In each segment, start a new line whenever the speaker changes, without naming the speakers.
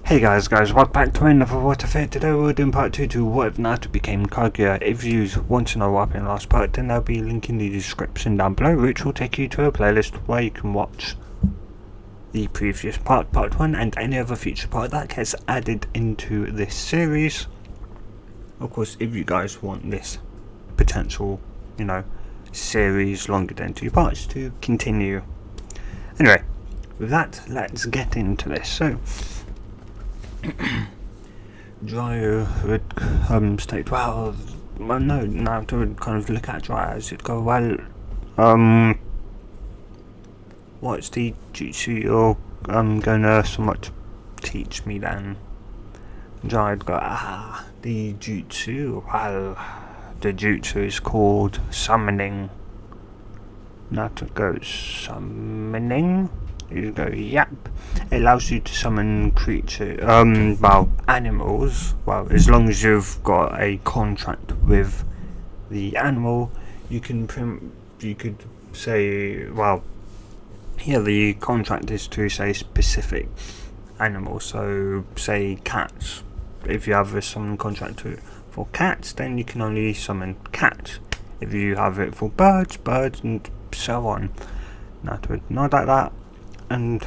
Hey guys, welcome back to another What Affair. Today we're doing part 2 to What If Naruto Became Kaguya. If you want to know what happened in the last part, then there'll be a link in the description down below, which will take you to a playlist where you can watch the previous part, part 1, and any other future part that gets added into this series. Of course, if you guys want this potential, series longer than 2 parts to continue. Anyway, with that, let's get into this. So, Dryer would state, well, no, Naruto would kind of look at Dryer as it'd go, well, what's the jutsu you're gonna somewhat teach me then? Dryer would go, the jutsu, well, the jutsu is called summoning. Naruto goes, summoning? You go, yep. It allows you to summon animals. Well, as long as you've got a contract with the animal, you could say, well, here the contract is to say specific animals. So, say cats. If you have a summon contract for cats, then you can only summon cats. If you have it for birds, and so on. Naruto would nod like that. And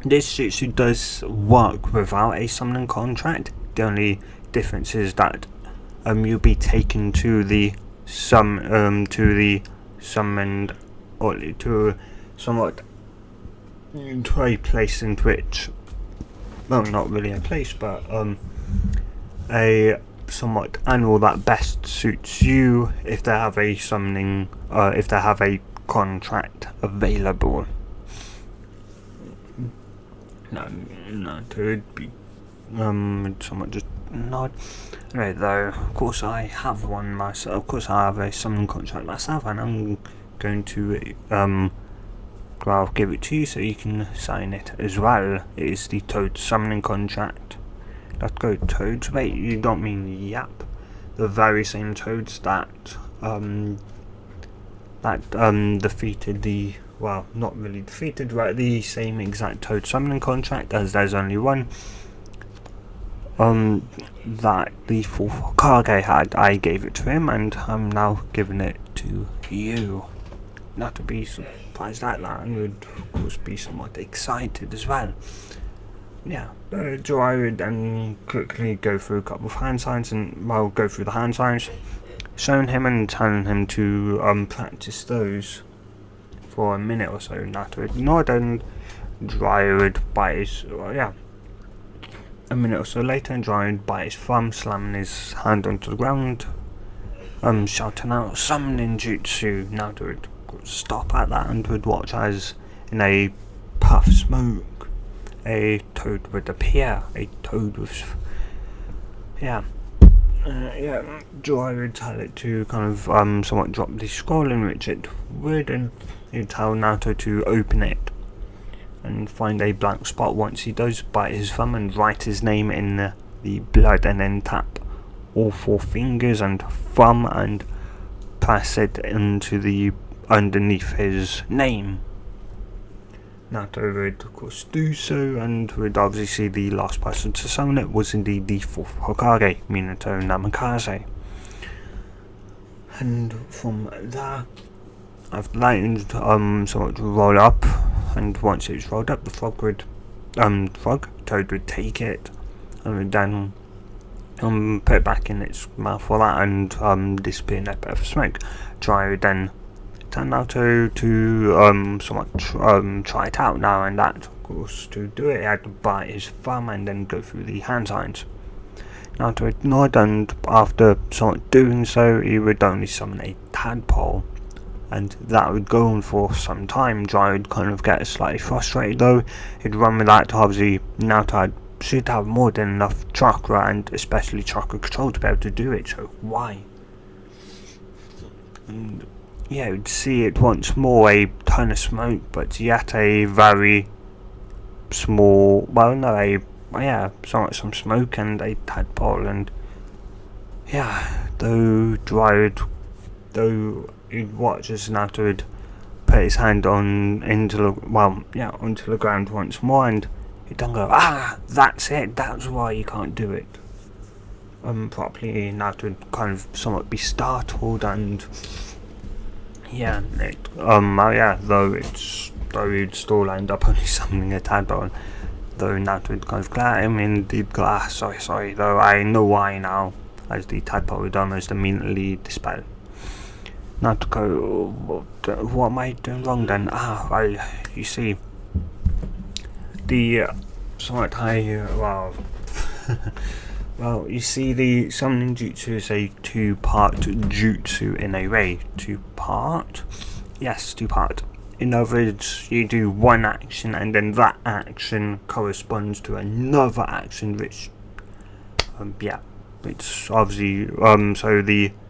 this jutsu does work without a summoning contract. The only difference is that you'll be taken to the summoned, or to a place in which, well, not really a place, but a somewhat animal that best suits you if they have a summoning, if they have a contract available. No, it would be somewhat just nod. Anyway, though, of course I have one myself. Of course I have a summoning contract myself, and I'm going to I'll give it to you so you can sign it as well. It is the Toad summoning contract. Let's go, Toads. Wait, you don't mean Yap? The very same Toads that defeated the, well, not really defeated, right, the same exact Toad summoning contract, as there's only one, that the fourth Hokage had. I gave it to him, and I'm now giving it to you. Not to be surprised at that, and would of course be somewhat excited as well. Yeah, I would then quickly go through a couple of hand signs, and I'll go through the hand signs, showing him and telling him to practice those for a minute or so. Naruto would nod, and Dryer would bite his, a minute or so later, and Dryer would bite his thumb, slamming his hand onto the ground, shouting out, summoning jutsu. Naruto would stop at that and would watch as, in a puff of smoke, a toad would appear. A toad with, Dryer would tell it to kind of somewhat drop the scroll, in which it would, and he'd tell Naruto to open it and find a blank spot. Once he does, bite his thumb and write his name in the blood, and then tap all 4 fingers and thumb and press it into the underneath his name. Naruto would of course do so, and would obviously see the last person to summon it was indeed the 4th Hokage, Minato Namikaze. And from there, after that, it would somewhat roll up, and once it was rolled up, the Toad would take it and would then put it back in its mouth for that, and disappear in that bit of smoke. Dryer would then tell Naruto to somewhat try it out now, and that, of course, to do it, he had to bite his thumb and then go through the hand signs. Naruto would nod, and after somewhat doing so, he would only summon a tadpole, and that would go on for some time. Dryer would kind of get slightly frustrated though. He'd run with that. Obviously, Naruto should have more than enough chakra, and especially chakra control, to be able to do it, so why? And yeah, you'd see it once more, a ton of smoke, but yet a very small, somewhat some smoke and a tadpole, and though you'd watch as Naruto would put his hand onto the ground once more, and it don't go, ah, that's it, that's why you can't do it properly. Now to kind of somewhat be startled, and yeah, though you'd still end up only summoning a tadpole, though now to kind of glare him in the glass, sorry, though I know why now, as the tadpole would almost immediately dispel. Now to go, what am I doing wrong then? Well, you see, the somewhat well, you see, the summoning jutsu is a two-part jutsu in a way. Two-part? Yes, two-part. In other words, you do one action, and then that action corresponds to another action, which, it's obviously,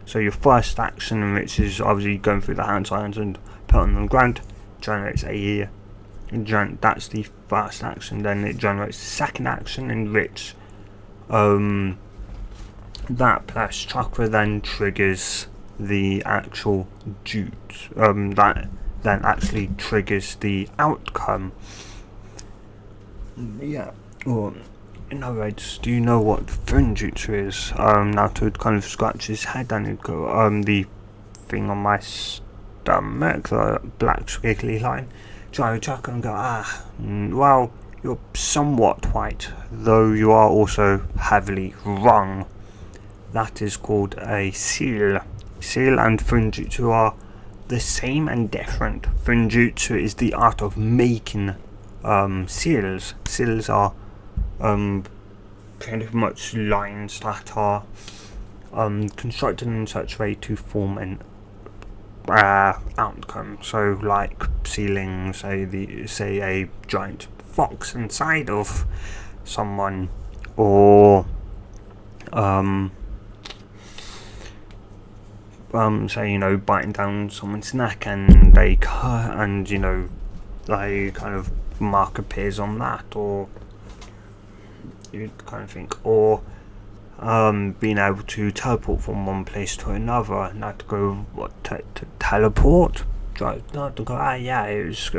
so your first action, which is obviously going through the hand signs and putting on the ground, generates that's the first action. Then it generates the second action, in which that plus chakra then triggers the actual jutsu, that then actually triggers the outcome. Yeah, or in other words, do you know what Funjutsu is? Naruto would kind of scratch his head and he'd go, the thing on my stomach, the black squiggly line. Try to check and go, well, you're somewhat right, though you are also heavily wrong. That is called a seal. Seal and Funjutsu are the same and different. Funjutsu is the art of making seals. Seals are kind of much lines that are constructed in such a way to form an outcome. So, like sealing, say a giant fox inside of someone, or say, biting down someone's neck and they cut, and they kind of mark appears on that, or you kind of think, or being able to teleport from one place to another. Not to go to teleport, not to go. It was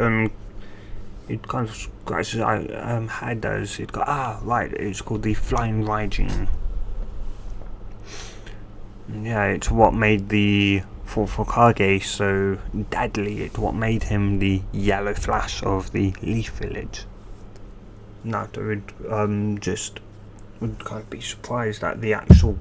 it kind of scratches head does. It got right. It's called the flying Raijin. Yeah, it's what made the fourth Hokage so deadly. It's what made him the yellow flash of the Leaf Village. Naruto would kind of be surprised at the actual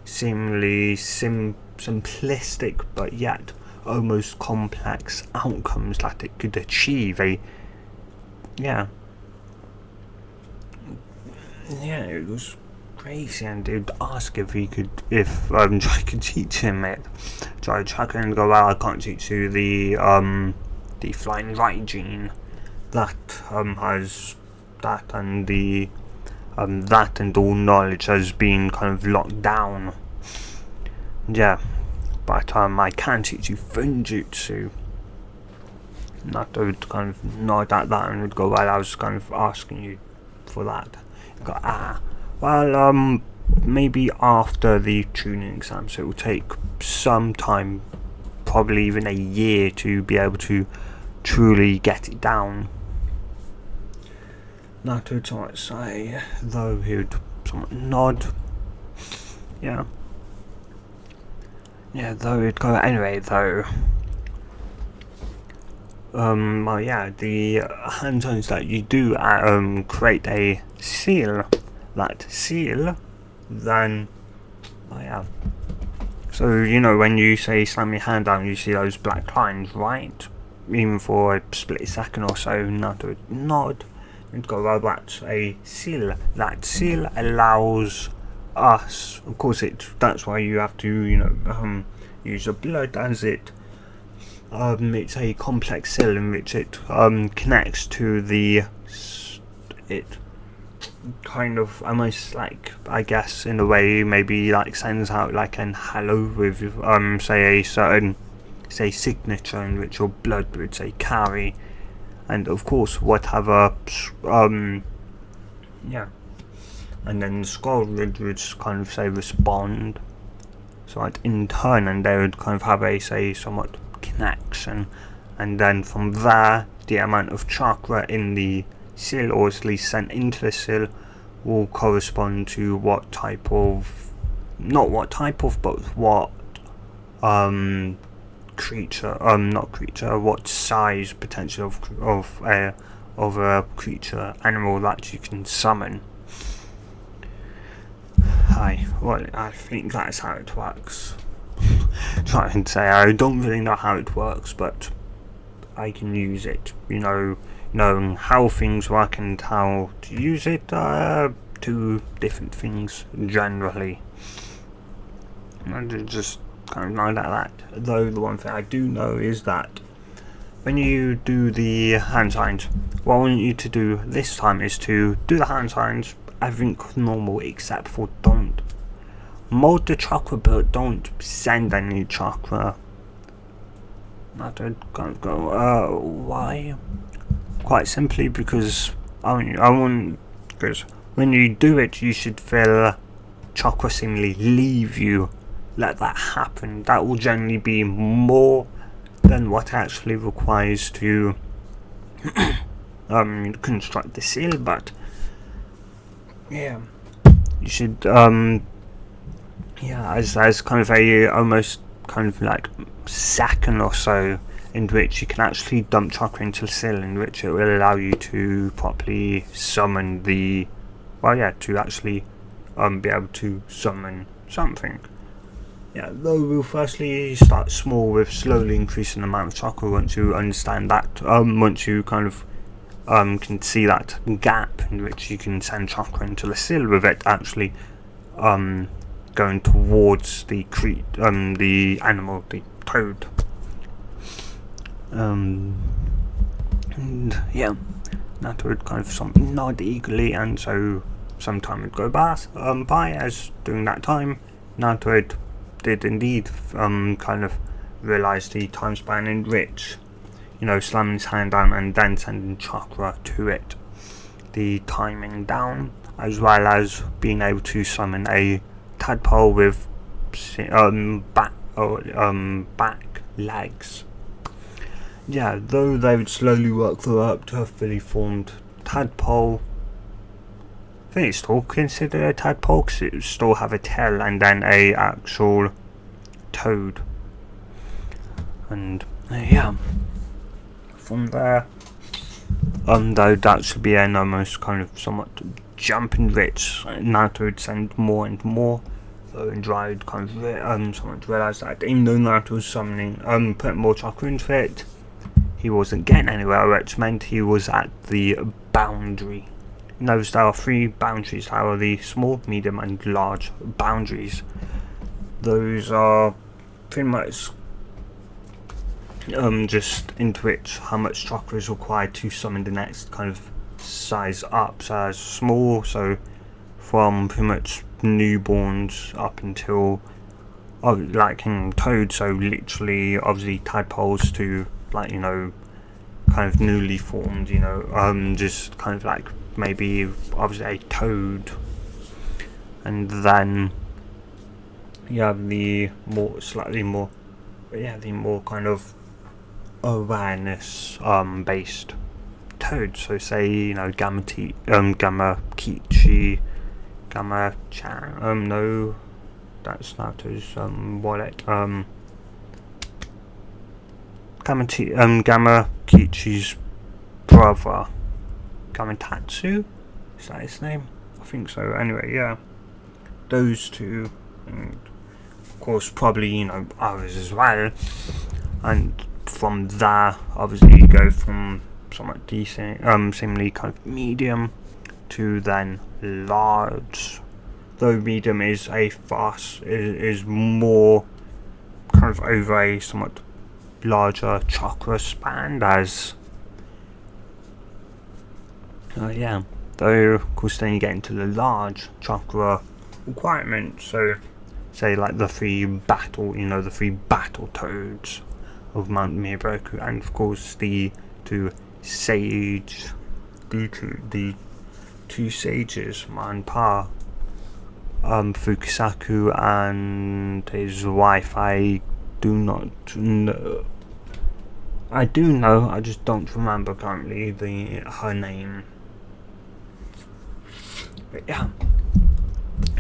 seemingly simplistic but yet almost complex outcomes that it could achieve. It was crazy, and he'd ask if Jai could teach him it. Jai and go, well, I can't teach you the flying Raijin that has that, and the that and all knowledge has been kind of locked down. Yeah, but I can teach you Funjutsu. Naruto would kind of nod at that and would go, well, I was kind of asking you for that. He'd go, well, maybe after the chunin exam, so it will take some time, probably even a year, to be able to truly get it down. Naruto would somewhat say, though he would somewhat nod. Yeah, though he'd go, anyway, though. The hand signs that you do create a seal. That seal, then, so, when you say slam your hand down, you see those black lines, right? Even for a split second or so, Naruto would nod and go, well, that's a seal. That seal allows us, of course, that's why you have to, use the blood, as it's a complex seal in which it connects to it kind of almost like, I guess, in a way, maybe like sends out like an hello with say a certain signature in which your blood would say carry, and of course whatever and then the scroll would kind of say respond, so like in turn, and they would kind of have a somewhat connection, and then from there the amount of chakra in the seal, or at least sent into the seal, will correspond to what type of, not what type of, but what creature, not creature, what size potential of a creature, animal that you can summon. Well, I think that's how it works. Trying to say I don't really know how it works, but I can use it. Knowing how things work and how to use it are two different things generally. And just kind of know that. Though the one thing I do know is that when you do the hand signs, what I want you to do this time is to do the hand signs, everything normal, except for don't mold the chakra, but don't send any chakra. I don't go, why? Quite simply because because when you do it, you should feel chakra seemingly leave you. Let that happen. That will generally be more than what actually requires to construct the seal, but yeah, you should as kind of a almost kind of like second or so in which you can actually dump chakra into the seal, in which it will allow you to properly summon to actually be able to summon something. Yeah, though we'll firstly start small with slowly increasing the amount of chakra once you understand that, once you kind of can see that gap in which you can send chakra into the seal with it actually going towards the animal, the toad. And yeah, that would kind of nod eagerly, and so some time would go by as during that time Naruto did indeed kind of realise the time span in which, slamming his hand down and then sending chakra to it, the timing down, as well as being able to summon a tadpole with back legs. Yeah, though they would slowly work through up to a fully formed tadpole. I think it's still considered a tadpole because it would still have a tail and then a actual toad. And from there, though that should be an almost kind of somewhat jumping rich. Naruto would send more and more. Though Indra would kind of somewhat realise that even though Naruto was summoning, putting more chakra into it, he wasn't getting anywhere, which meant he was at the boundary. Notice there are three boundaries. There are the small, medium, and large boundaries. Those are pretty much just into which how much chakra is required to summon the next kind of size up. So as small, so from pretty much newborns up until like in toad, so literally obviously tadpoles to like kind of newly formed, just kind of like maybe obviously a toad. And then you have the more kind of awareness based toads. So say Gamma Kichi, Gamma Chan. No, that's not his wallet. Gamma Kichi's brother, Gamatatsu, is that his name? I think so. Anyway, yeah, those two, and of course probably others as well. And from there, obviously you go from somewhat decent, seemingly kind of medium, to then large. Though medium is is more kind of over a somewhat larger chakra span, as though of course then you get into the large chakra requirement. So say like the three battle toads of Mount Miyaboku, and of course the two sages, Manpa, Fukusaku and his wife. I do know, I just don't remember currently her name. But yeah.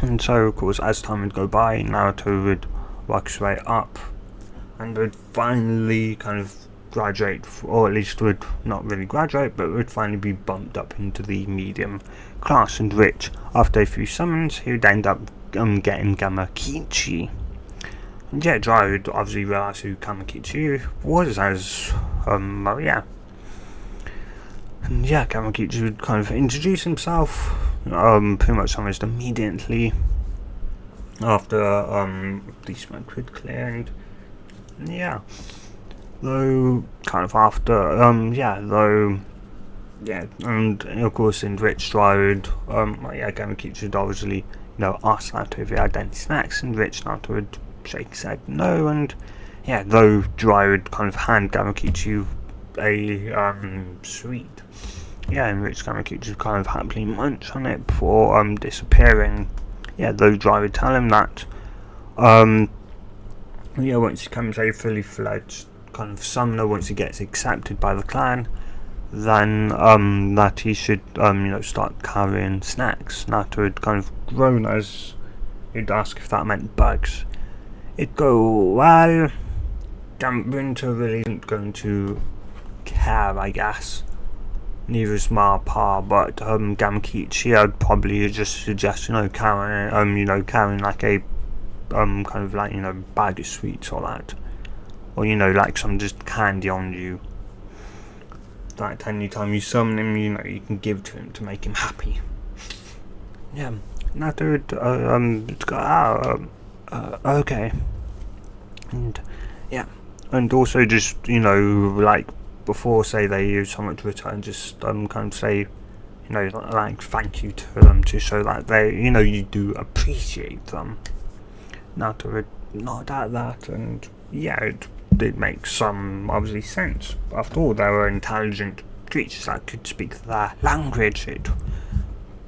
And so, of course, as time would go by, Naruto would work his way up and would finally kind of graduate, or at least would not really graduate, but would finally be bumped up into the medium class, and which, after a few summons, he would end up getting Gamakichi. And yeah, Jiraiya would obviously realise who Gamakichi was, as, well, yeah. And yeah, Gamakichi would kind of introduce himself, pretty much almost immediately after the smoke would clear, and yeah, though kind of after and of course in Rich Drive Gamakichi would obviously ask Naruto if he had any snacks, and Rich Naruto would shake his head no, and yeah, though Jiraiya would kind of hand Gamakichi a sweet, in which Gamakichi would kind of happily munch on it before disappearing. Yeah, though Jiraiya would tell him that once he becomes a fully fledged kind of summoner, once he gets accepted by the clan, then that he should start carrying snacks. Naruto had kind of grown as he'd ask if that meant bugs. It'd go, well, Winter really isn't going to care, I guess. Neither is Marpa, but Gamakichi I'd probably just suggest carrying like a kind of like bag of sweets or that, or like some just candy on you, that anytime you summon him you can give to him to make him happy. Yeah, Naruto would go, okay, and yeah, and also just like before, say they use someone to return, just kind of say like thank you to them to show that they you do appreciate them. Naruto would nod at that, and yeah, it did make some obviously sense. After all, they were intelligent creatures that could speak their language. It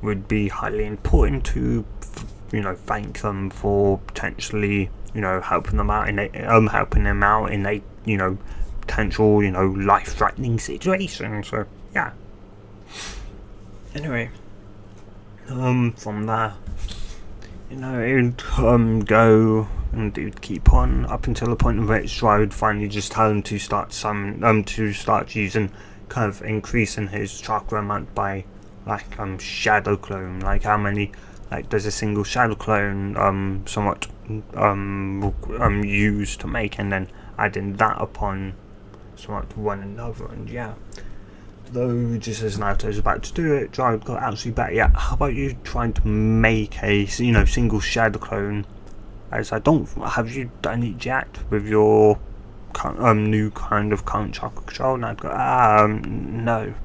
would be highly important to thank them for potentially helping him out in a potential life-threatening situation. So yeah, anyway, from there it would go, and it would keep on up until the point of which I would finally just tell him to start using kind of increasing his chakra amount by like shadow clone. Like how many does a single shadow clone somewhat use to make, and then adding that upon somewhat one another. And yeah, though just as Naruto is about to do it, Jiraiya got actually better. Yeah, how about you trying to make a single shadow clone? As have you done it yet with your new kind of current chakra control? And I'd go, no.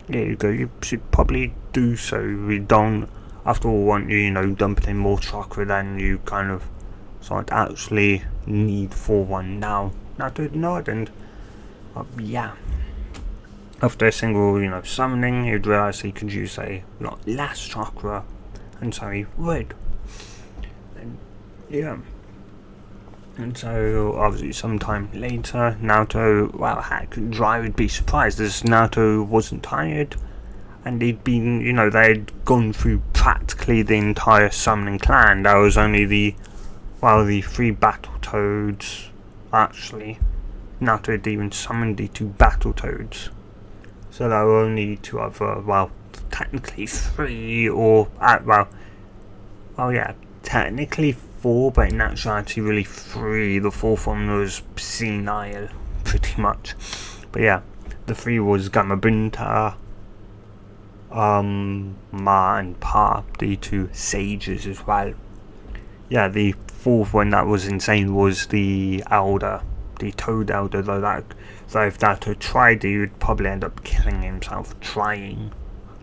Yeah, you go, you should probably do so. We don't, after all, want you dumping in more chakra than you kind of actually need for one now. Naruto nod, and yeah. After a single, summoning, he'd realise he could use a lot less chakra, and so he would. And yeah. And so, obviously, sometime later, Naruto, Jiraiya would be surprised as Naruto wasn't tired, and he'd been, they'd gone through practically the entire summoning clan. There was only the 3 Battletoads, actually. Naruto had even summoned the 2 Battletoads. So there were only 2 other, technically 3, or, technically 4, but in actuality really 3. The 4th one was senile, pretty much. But yeah, the 3 was Gamabunta, Ma and Pa, the 2 sages as well. Yeah, the 4th one that was insane was the Elder, the Toad Elder, though if that had tried, he would probably end up killing himself trying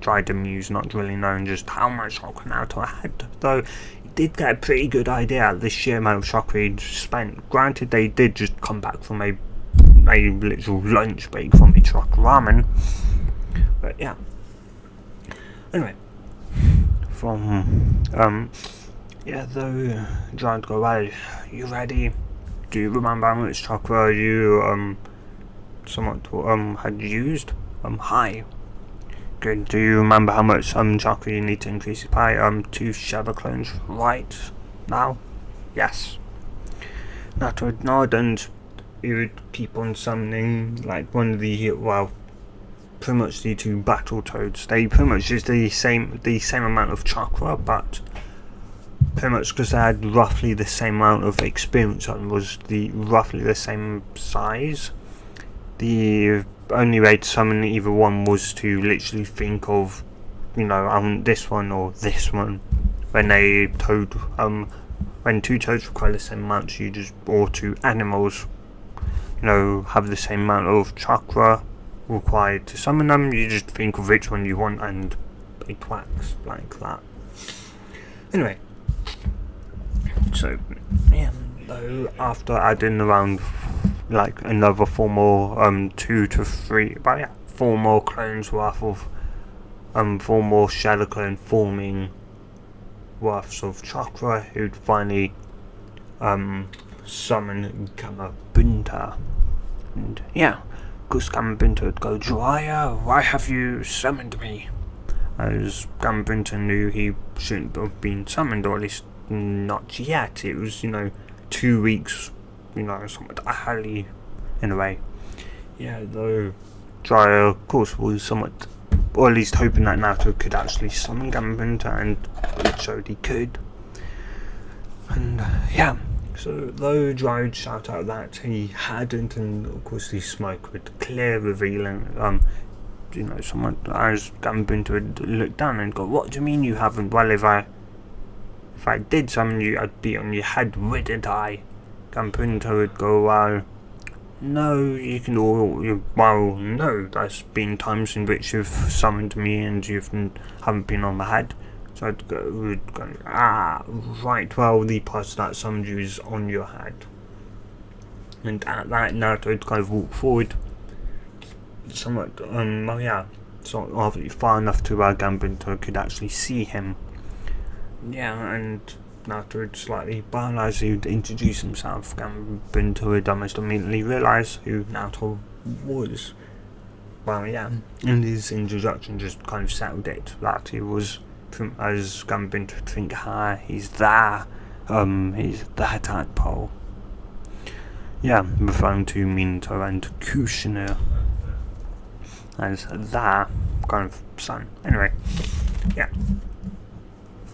to muse, not really knowing just how much chakra Naruto had. Though he did get a pretty good idea at the sheer amount of chakra he'd spent. Granted, they did just come back from a literal lunch break from a chakra ramen. But yeah. Anyway, from though Giant go, well, you ready? Do you remember how much chakra you somewhat had used? Hi. Good. Do you remember how much chakra you need to increase it by 2 shadow clones right now? Yes. Nowadays you would keep on summoning like one of the pretty much the 2 battle toads. They pretty much use the same amount of chakra, but pretty much because they had roughly the same amount of experience and was roughly the same size. The only way to summon either one was to literally think of, I want this one or this one. When when 2 toads require the same amount, or 2 animals, have the same amount of chakra required to summon them, you just think of which one you want and it works like that. Anyway, so yeah, though after adding around like another 4 more 2 to 3 4 more clones worth of 4 more shadow clone forming worths of chakra, who'd finally summon Gamabunta. And yeah, because Gamabunta would go, Jiraiya, why have you summoned me? As Gamabunta knew he shouldn't have been summoned, or at least not yet. It was 2 weeks somewhat early in a way. Yeah, though Jiraiya of course was somewhat, or at least hoping that Naruto could actually summon Gamabunta, and it showed he could. And yeah, so though Jiraiya would shout out that he hadn't, and of course the smoke would clear, revealing someone, as Gamabunta would look down and go, what do you mean you haven't? Well, if I did summon you, I'd be on your head, wouldn't I? Gamabunta would go, well, no, you can no, there's been times in which you've summoned me and you haven't been on the head. So I'd go, right, well, the person that summoned you is on your head. And at that, Naruto would kind of walk forward, somewhat, sort of far enough to where Gamabunta could actually see him. Yeah, and Naruto would slightly bow as he would introduce himself. Gamabunta would almost immediately realise who Naruto was. Well, yeah, and his introduction just kind of settled it, that he was, as Gamabunta would think, he's there, he's that tadpole. Yeah, referring to Minato and Kushina as their kind of son. Anyway, yeah.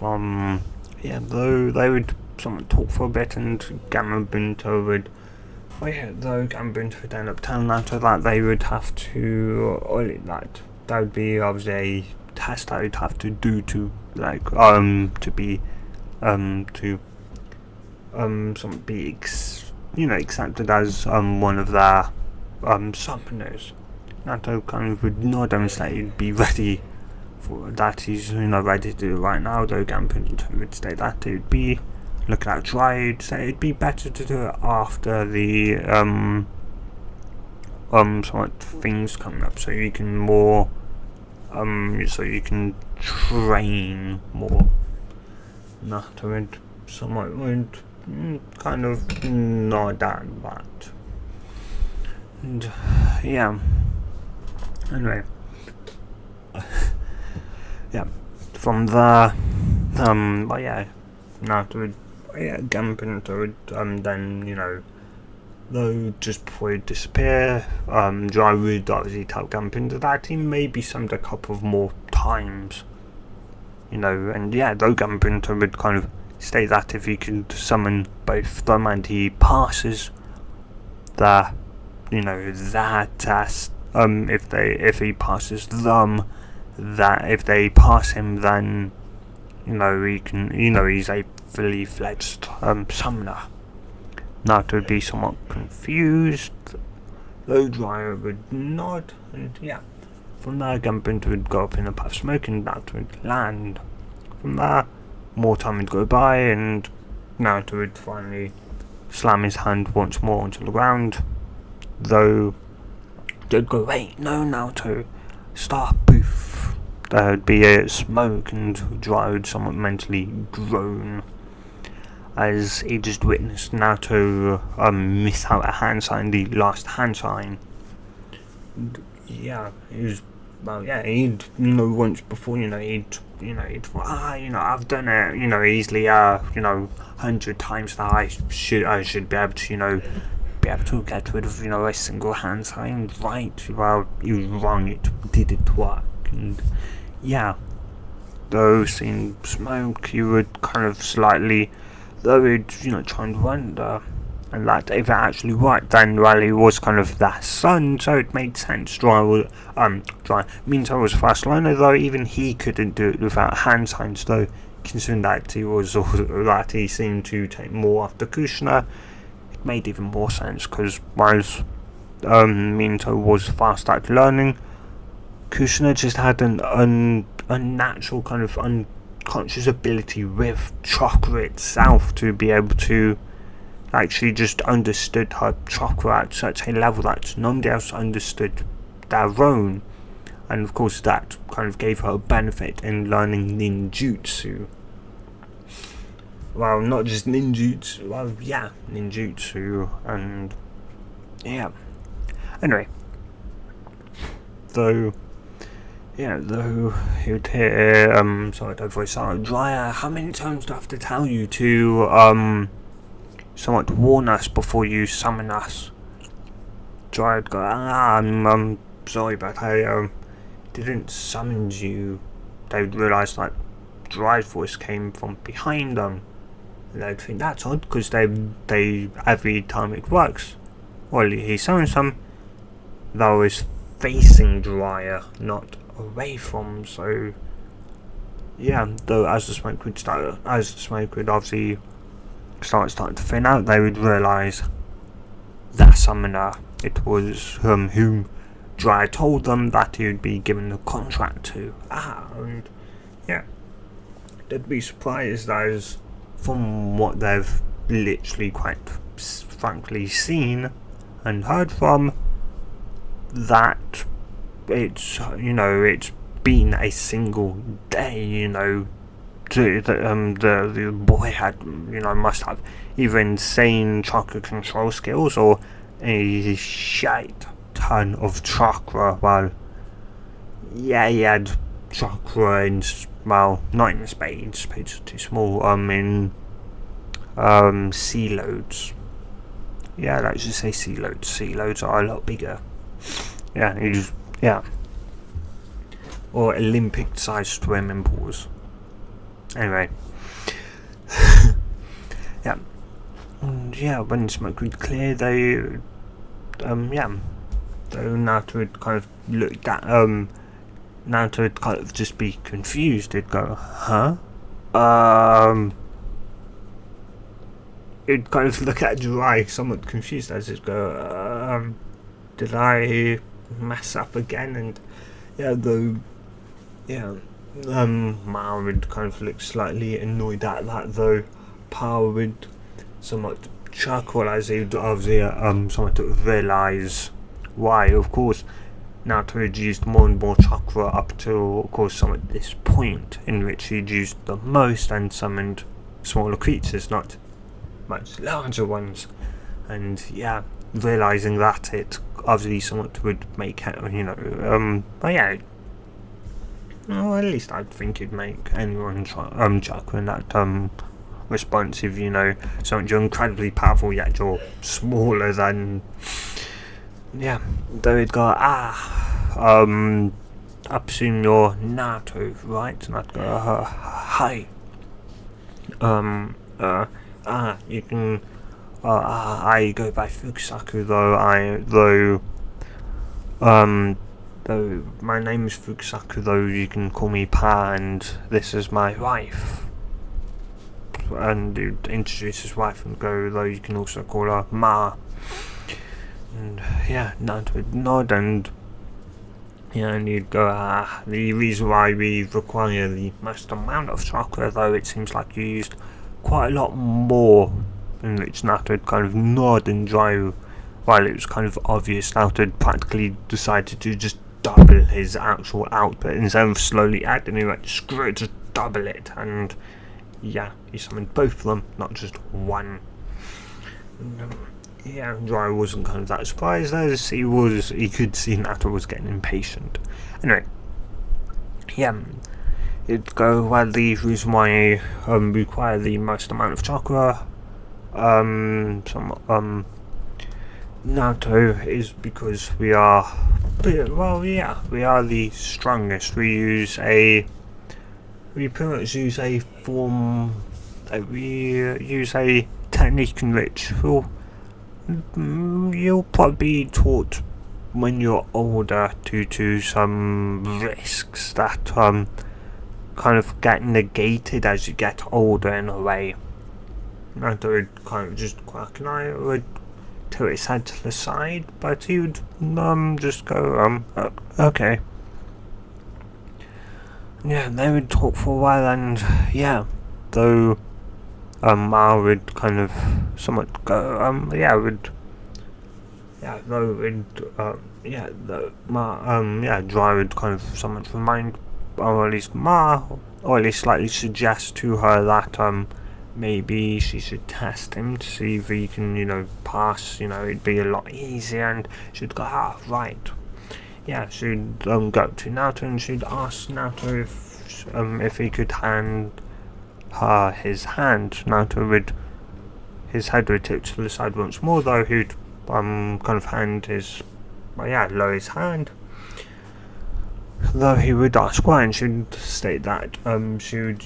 Though they would somewhat talk for a bit, and Gamabunta would, Gamabunta would end up telling Naruto that they would have to, that would be obviously a test that would have to do to, be accepted as one of their summoners. Naruto kind of would nod and say he'd be ready for that. He's ready to do it right now, though Gamabunta would state that it would be looking at Jiraiya, he'd say it'd be better to do it after the somewhat things coming up, so you can more train more. Naruto would kind of nod at that. And yeah, anyway, yeah, from there, Naruto would, Gamabunta would, then, though just before he'd disappear, Jiraiya would obviously tell Gamabunta that he maybe summoned a couple of more times, and yeah, though Gamabunta would kind of state that if he could summon both of them and he passes that test, if he passes them, that if they pass him, then he can, he's a fully fledged summoner. Naruto would be somewhat confused, though Jiraiya would nod, and yeah, from there Gamabunta would go up in a puff of smoke and Naruto would land. From there, more time would go by and Naruto would finally slam his hand once more onto the ground, though they'd go, wait, no Naruto, stop, poof. There would be a smoke and Jiraiya would somewhat mentally groan as he just witnessed Naruto miss out a hand sign, the last hand sign. And yeah, he was well, yeah, he'd, once before, he'd I've done it, easily, 100 times that I should be able to, be able to get rid of, a single hand sign. Right, well, you was wrong, it didn't work. And yeah, though seeing smoke, you would kind of slightly, though he'd, try and wonder, and that if it actually worked, then well, it was kind of the sun, so it made sense. Dry means I was a fast learner, though even he couldn't do it without hand signs, though considering that he seemed to take more after Kushner, it made even more sense, because whereas Minto was fast at learning, Kushner just had an unnatural kind of unconscious ability with chakra itself to be able to actually just understood her chakra at such a level that nobody else understood their own, and of course that kind of gave her a benefit in learning ninjutsu. Well, not just ninjutsu, well, yeah, ninjutsu, and yeah. Anyway, though you'd hear, sorry, don't voice out, Dryer, how many times do I have to tell you to, somewhat warn us before you summon us? Dryer would go, I'm sorry, but I, didn't summon you. They would realise that Dryer's voice came from behind them. And they'd think that's odd, because they, every time it works, well, he summons them, though is facing Dryer, not away from, so yeah, though as the smoke would obviously start to thin out, they would realise that summoner, it was whom Dryer told them that he would be given the contract to. And yeah, they'd be surprised as from what they've literally quite frankly seen and heard from, that it's been a single day, the boy had, must have either insane chakra control skills or a shite ton of chakra. Well, yeah, he had chakra in, well, not in spades are too small, in sea loads. Yeah, let's just say sea loads. Sea loads are a lot bigger. Yeah, or Olympic-sized swimming pools. Anyway, yeah, and yeah, when smoke would clear, they, though Naruto would kind of look at, Naruto would kind of just be confused. He'd go, huh? He'd kind of look at Jirai, somewhat confused, as he'd go, did I mess up again? And Mao would kind of look slightly annoyed at that, though Power would somewhat chuckle as he would obviously somewhat realise why. Of course, Naruto had used more and more chakra up to, of course, somewhat this point, in which he'd used the most and summoned smaller creatures, not much larger ones. And yeah, realising that, it obviously somewhat would make, but yeah, well, at least I think it'd make anyone chakra in that responsive, something you're incredibly powerful yet you're smaller than, yeah, though it'd go, I presume you're Naruto, right? And I'd go, hi. You can, I go by Fukusaku, though my name is Fukusaku, though you can call me Pa, and this is my wife. And he'd introduce his wife and go, though you can also call her Ma. And yeah, Naruto would nod, and and you'd go, the reason why we require the most amount of chakra, though it seems like you used quite a lot more, in which Naruto would kind of nod and drive, while it was kind of obvious Naruto had practically decided to just double his actual output instead of slowly adding. He went, screw it, just double it, and yeah, he summoned both of them, not just one. yeah, Jiraiya wasn't kind of that surprised as he could see Naruto was getting impatient. Anyway, yeah, it'd go, well, the reason why require the most amount of chakra, Naruto, is because we are, well, yeah, we are the strongest. We pretty much use a form, we use a technique in which you'll probably be taught when you're older due to some risks that kind of get negated as you get older in a way. Naruto would kind of just crack an eye, would tilt his head to the side, but he would just go okay. Yeah, they would talk for a while, and yeah, though Ma would kind of somewhat go Dry would kind of somewhat remind, or at least Ma, or at least slightly suggest to her that maybe she should test him to see if he can, pass, it'd be a lot easier, and she'd go, right. Yeah, she'd go to Naruto and she'd ask Naruto if he could hand her his hand. Naruto his head would tilt to the side once more, though he'd kind of lower his hand. Though he would ask why, and she'd state that she would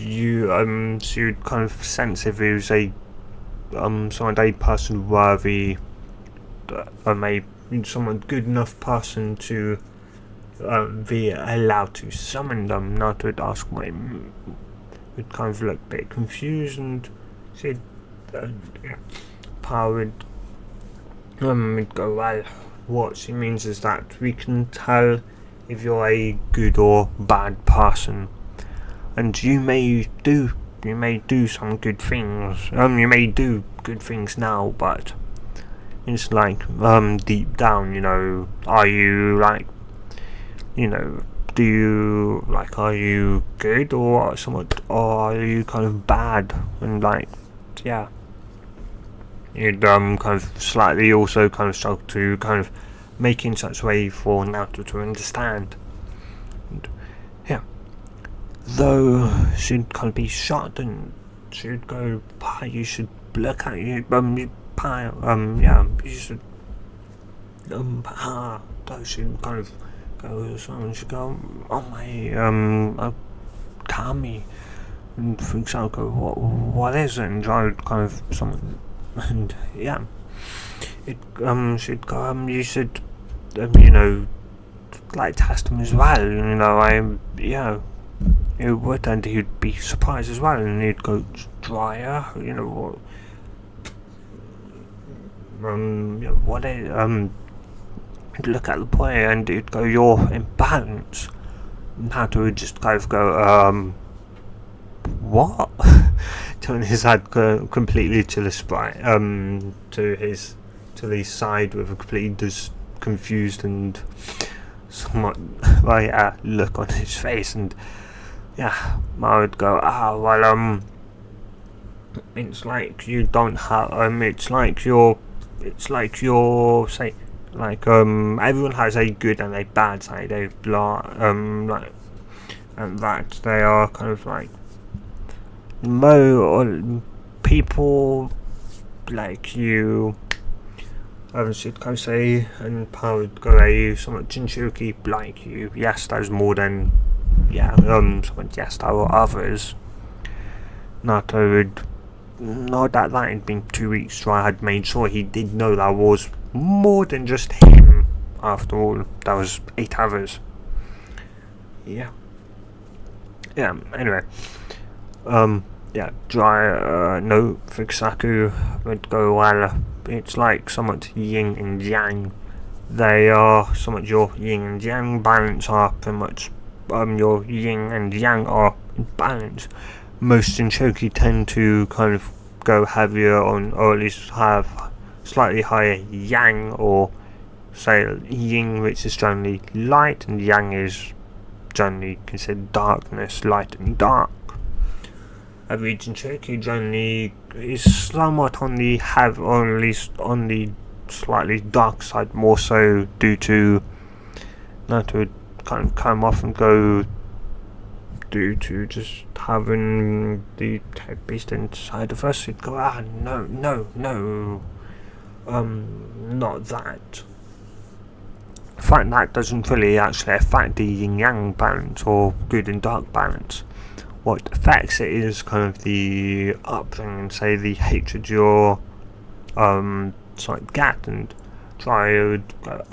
kind of sense if he was a person worthy, someone good enough person to be allowed to summon them. Naruto would ask why, would kind of look a bit confused, and she'd would go, well, what she means is that we can tell if you're a good or bad person, and you may do some good things. You may do good things now, but it's like deep down, are you like, are you good or are you kind of bad? And you'd kind of slightly also kind of struggle to kind of make in such a way for Naruto to understand. And, yeah. Though she'd kind of be shocked, and she'd go, you should look at you, you should, though she'd kind of go, so she'd go, oh my, Kami, and for example, what is it? And I would kind of someone, and yeah, she'd go, you should, test him as well, it would, and he'd be surprised as well, and he'd go, Dryer, what is, he'd look at the boy, and he'd go, you're imbalanced. And Naruto would just kind of go, what? Turn his head completely to the to the side with a completely confused and somewhat look on his face, and Ma would go, it's like you don't have, everyone has a good and a bad side, and that they are kind of like, people like you, should kind of say, and Pa would go, you somewhat Jinchuriki like you, yes, there's more than, yes, there were others. Naruto would nod at that. It'd been 2 weeks, so I had made sure he did know there was more than just him. After all, there was 8 others. Yeah, anyway, Fukusaku would go, well, it's like somewhat yin and yang. They are somewhat your yin and yang balance are pretty much, your yin and yang are in balance. Most Jinchuriki tend to kind of go heavier on, or at least have slightly higher yang, or say yin, which is generally light, and yang is generally considered darkness, light and dark. Every Jinchuriki generally is somewhat on the or at least on the slightly dark side, more so due to Naruto kind of come off and go due to just having the type beast inside of us. He'd go, no, not that. In fact, that doesn't really actually affect the yin-yang balance or good and dark balance. What affects it is kind of the upbringing, say the hatred you're get, and try to go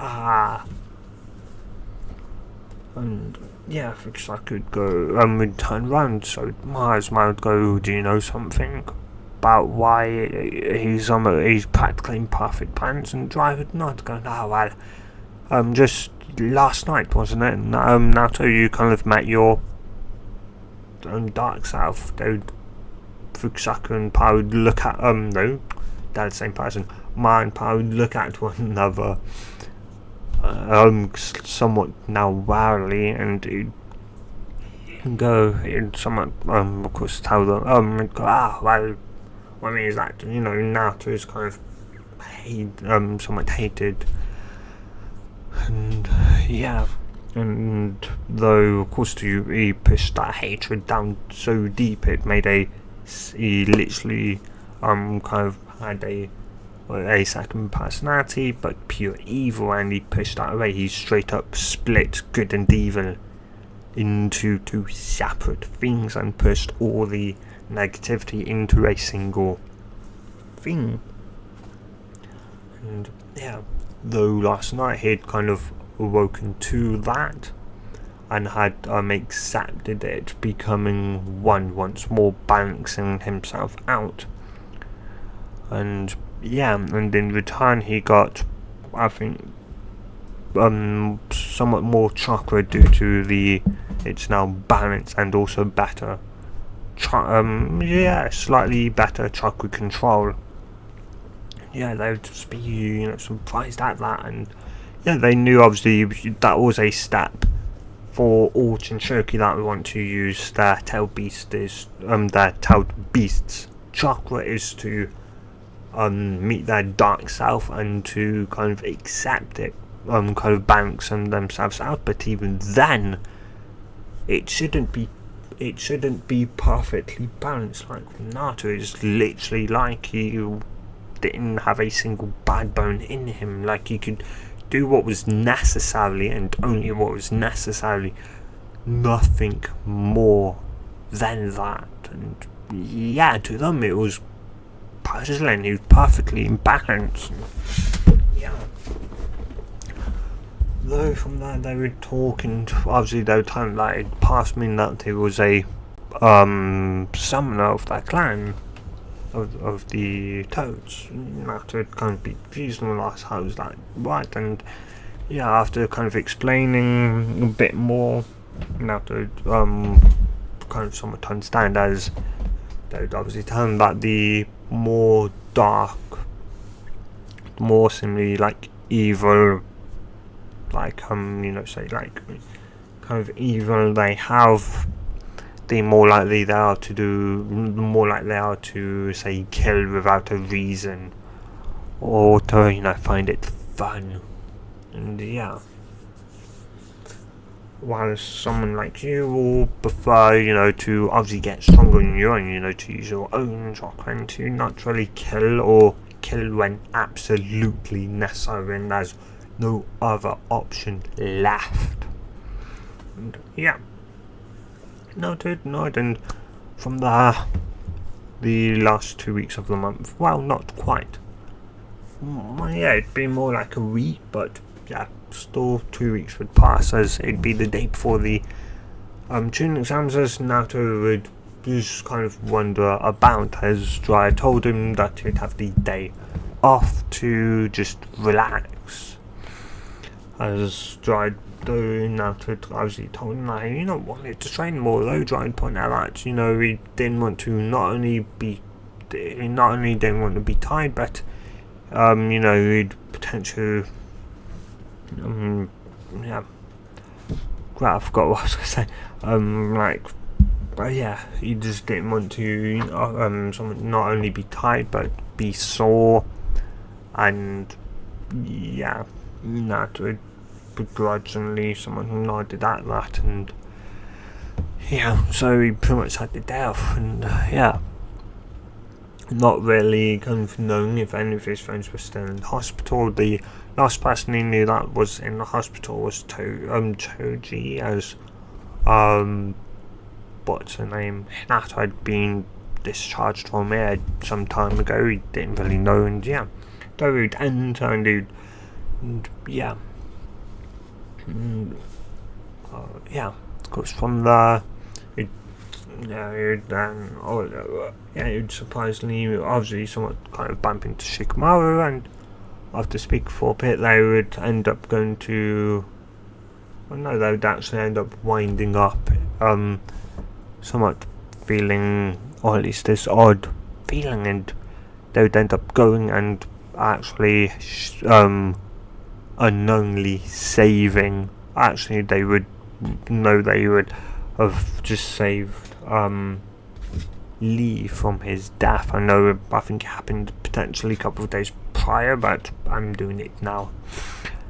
and yeah, because I could go would turn round, so Mars might go, do you know something about why he's practically in perfect balance, and Drive would not go, oh well, just last night, wasn't it? And Naruto, you kind of met your dark self. Fukusaku and Power would look at no, they're the same person. Ma and Power would look at one another somewhat now warily, and he'd go, he'd somewhat of course tell them go, well, what I mean is that, you know, Naruto is kind of somewhat hated, and yeah, and though of course he pushed that hatred down so deep, it made he literally kind of had a second personality, but pure evil, and he pushed that away. He straight up split good and evil into two separate things and pushed all the negativity into a single thing. And yeah, though last night he'd kind of awoken to that and had accepted it, becoming one once more, balancing himself out. And yeah, and in return he got, I think, somewhat more chakra due to it's now balanced, and also better slightly better chakra control. Yeah, they would just be, you know, surprised at that, and yeah, they knew obviously that was a step for all Shinshoki that we want to use their tailed beasts chakra is to meet their dark self and to kind of accept it, kind of balance themselves out. But even then, it shouldn't be perfectly balanced. Like Naruto is literally like he didn't have a single bad bone in him. Like he could do what was necessarily and only what was necessary, nothing more than that. And yeah, to them it was puzzling. He was perfectly in balance. Yeah. Though from that they were talking, obviously they were telling, like, it passed me that he was a summoner of that clan of the Toads. After it kind of be confused on the last, I was like, right, and yeah, after kind of explaining a bit more, now to kind of somewhat understand, as they would obviously tell him that the more dark, more similarly like evil, like you know, say like kind of evil they have, the more likely they are to say kill without a reason, or to, you know, find it fun. And yeah, while someone like you will prefer, you know, to obviously get stronger on your own, you know, to use your own chakra and to not really kill, or kill when absolutely necessary and there's no other option left. And yeah, noted. And from there, the last 2 weeks of the month, well, not quite. Yeah, it'd be more like a week, but yeah, still 2 weeks would pass, as it'd be the day before the chunin exams, as Naruto would just kind of wander about, as Dry told him that he'd have the day off to just relax. As Dry Naruto obviously told him that he wanted to train more, though Dry pointed out that, you know, he didn't want to didn't want to be tired, but you know, he'd potentially yeah, well, I forgot what I was going to say. But yeah, he just didn't want to someone not only be tired but be sore, and yeah, Naruto begrudgingly someone nodded at that, and yeah, so he pretty much had the day off, and yeah, not really kind of knowing if any of his friends were still in the hospital. The last person he knew that was in the hospital was Choji, as what's her name, Hinata had been discharged from it some time ago. He didn't really know, and yeah, though he'd enter and yeah, yeah, of course from there, he'd surprisingly, obviously, somewhat kind of bump into Shikamaru, and after speaking for a bit, they would end up going to. Well, no, they would actually end up winding up, somewhat feeling, or at least this odd feeling, and they would end up going and actually, unknowingly saving. Actually, they would have just saved Lee from his death. I think it happened potentially a couple of days prior, but I'm doing it now.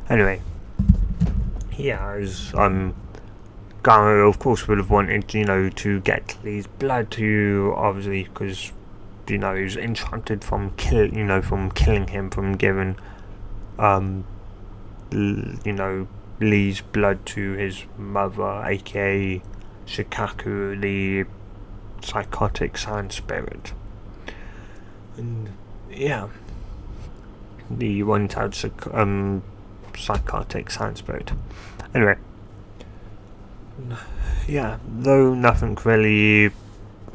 Anyway, yeah, as Gaara of course would have wanted, to get Lee's blood to, obviously, because he was enchanted from killing him, from giving Lee's blood to his mother, aka Shikaku, the psychotic sand spirit. And yeah, the one-time psychotic sand spirit. Anyway, yeah, though nothing really,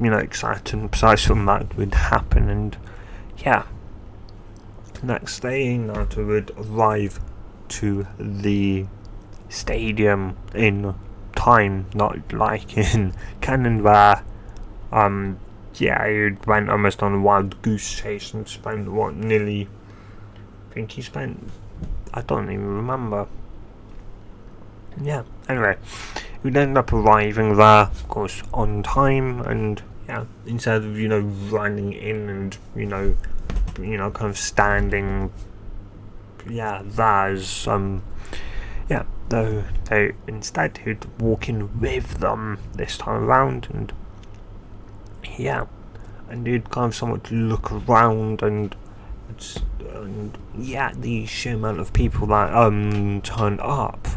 exciting besides from that would happen, and yeah, next day Naruto would arrive to the stadium in time, not like in canon where he went almost on a wild goose chase and spent I don't even remember. Yeah, anyway, we'd end up arriving there, of course, on time, and yeah, instead of running in and kind of standing there's though they instead he'd walk in with them this time around, and he'd kind of somewhat look around, and the sheer amount of people that turned up.